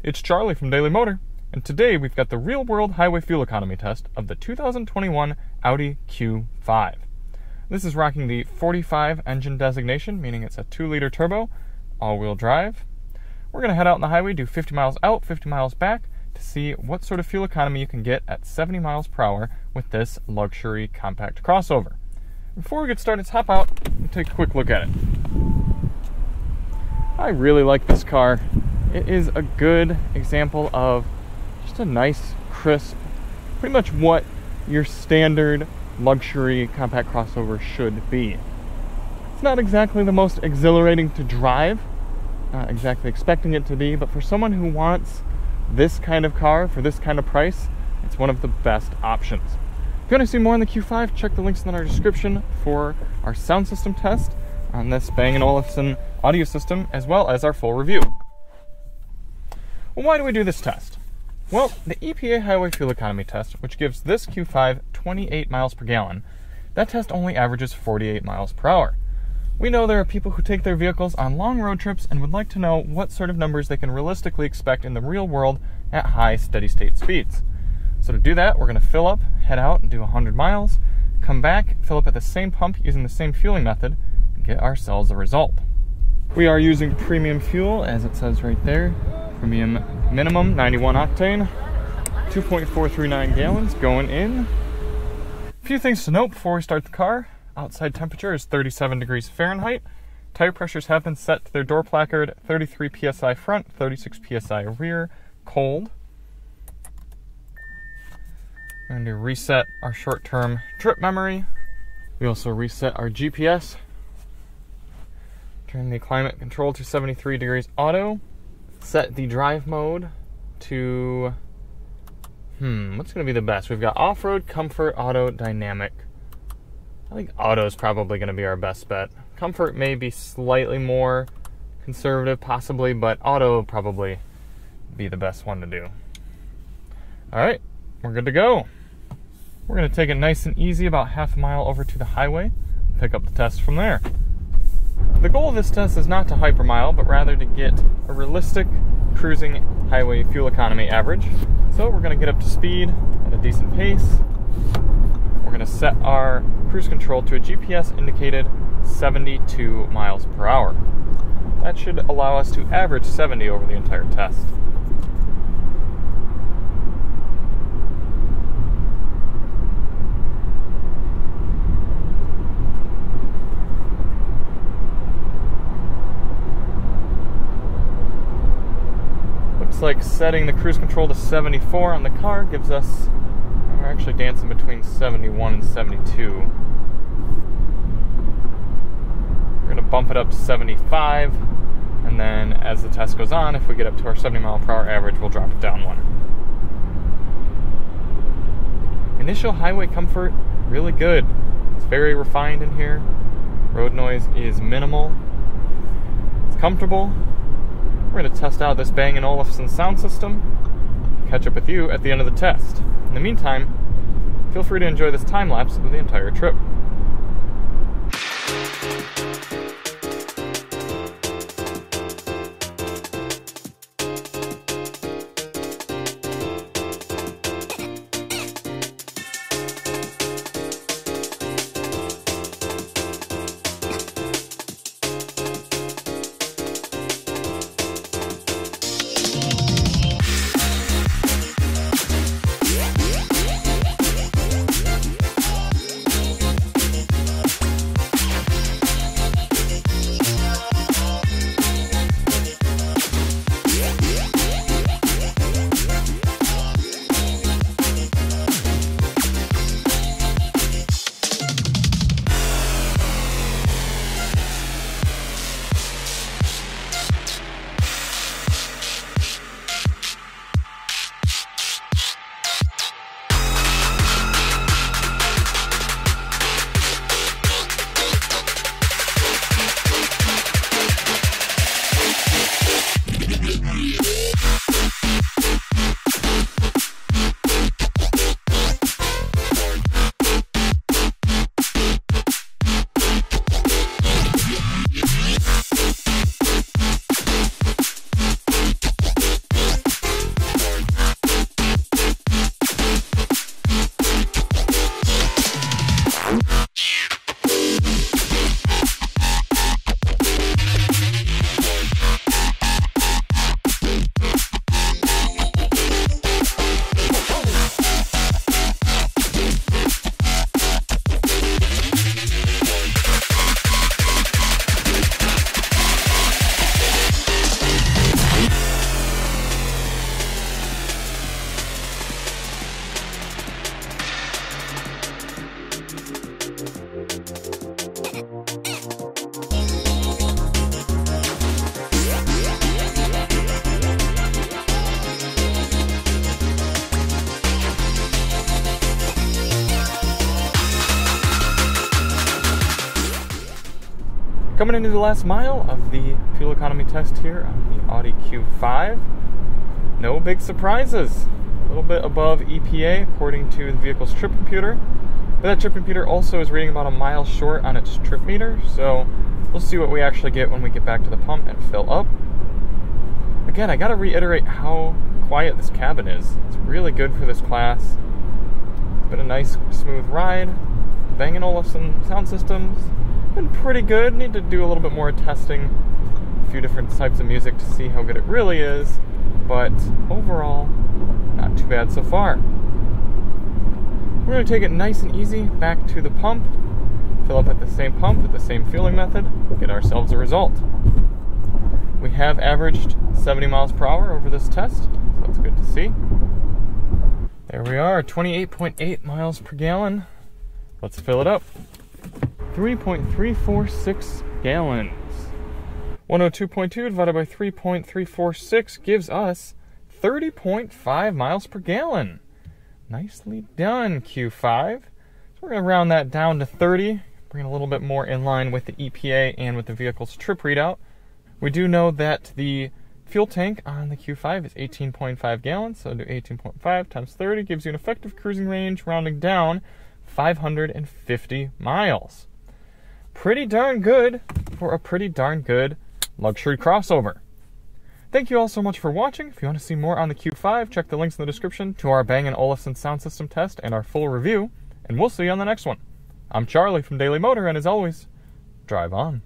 It's Charlie from Daily Motor, and today we've got the real-world highway fuel economy test of the 2021 Audi Q5. This is rocking the 45 engine designation, meaning it's a 2-liter turbo, all-wheel drive. We're going to head out on the highway, do 50 miles out, 50 miles back, to see what sort of fuel economy you can get at 70 miles per hour with this luxury compact crossover. Before we get started, let's hop out and take a quick look at it. I really like this car. It is a good example of just a nice, crisp, pretty much what your standard luxury compact crossover should be. It's not exactly the most exhilarating to drive, not exactly expecting it to be, but for someone who wants this kind of car for this kind of price, it's one of the best options. If you want to see more on the Q5, check the links in our description for our sound system test on this Bang & Olufsen audio system, as well as our full review. Well, why do we do this test? Well, the EPA Highway Fuel Economy Test, which gives this Q5 28 miles per gallon, that test only averages 48 miles per hour. We know there are people who take their vehicles on long road trips and would like to know what sort of numbers they can realistically expect in the real world at high steady-state speeds. So to do that, we're going to fill up, head out, and do 100 miles, come back, fill up at the same pump using the same fueling method, and get ourselves a result. We are using premium fuel, as it says right there. Premium minimum, 91 octane, 2.439 gallons going in. A few things to note before we start the car. Outside temperature is 37 degrees Fahrenheit. Tire pressures have been set to their door placard, 33 psi front, 36 psi rear, cold. We're going to reset our short-term trip memory. We also reset our GPS. Turn the climate control to 73 degrees auto. Set the drive mode to, what's going to be the best? We've got off-road, comfort, auto, dynamic. I think auto is probably going to be our best bet. Comfort may be slightly more conservative, possibly, but auto will probably be the best one to do. All right, we're good to go. We're going to take it nice and easy, about half a mile over to the highway, and pick up the test from there. The goal of this test is not to hypermile, but rather to get a realistic cruising highway fuel economy average. So we're going to get up to speed at a decent pace. We're going to set our cruise control to a GPS indicated 72 miles per hour. That should allow us to average 70 over the entire test. Looks like setting the cruise control to 74 on the car gives us, we're actually dancing between 71 and 72. We're going to bump it up to 75, and then as the test goes on, if we get up to our 70 mile per hour average, we'll drop it down one. Initial highway comfort, really good. It's very refined in here. Road noise is minimal. It's comfortable. We're going to test out this Bang & Olufsen sound system. Catch up with you at the end of the test. In the meantime, feel free to enjoy this time lapse of the entire trip. Coming into the last mile of the fuel economy test here on the Audi Q5. No big surprises. A little bit above EPA according to the vehicle's trip computer. But that trip computer also is reading about a mile short on its trip meter, so we'll see what we actually get when we get back to the pump and fill up. Again, I gotta reiterate how quiet this cabin is. It's really good for this class. It's been a nice, smooth ride. Bang & Olufsen sound systems been pretty good. Need to do a little bit more testing, a few different types of music to see how good it really is, but overall, not too bad so far. We're going to take it nice and easy back to the pump, fill up at the same pump with the same fueling method, get ourselves a result. We have averaged 70 miles per hour over this test, so that's good to see. There we are, 28.8 miles per gallon. Let's fill it up. 3.346 gallons. 102.2 divided by 3.346 gives us 30.5 miles per gallon. Nicely done, Q5. So we're going to round that down to 30, bring it a little bit more in line with the EPA and with the vehicle's trip readout. We do know that the fuel tank on the Q5 is 18.5 gallons, so do 18.5 times 30 gives you an effective cruising range, rounding down, 550 miles. Pretty darn good for a pretty darn good luxury crossover. Thank you all so much for watching. If you want to see more on the Q5, check the links in the description to our Bang & Olufsen sound system test and our full review, and we'll see you on the next one. I'm Charlie from Daily Motor, and as always, drive on.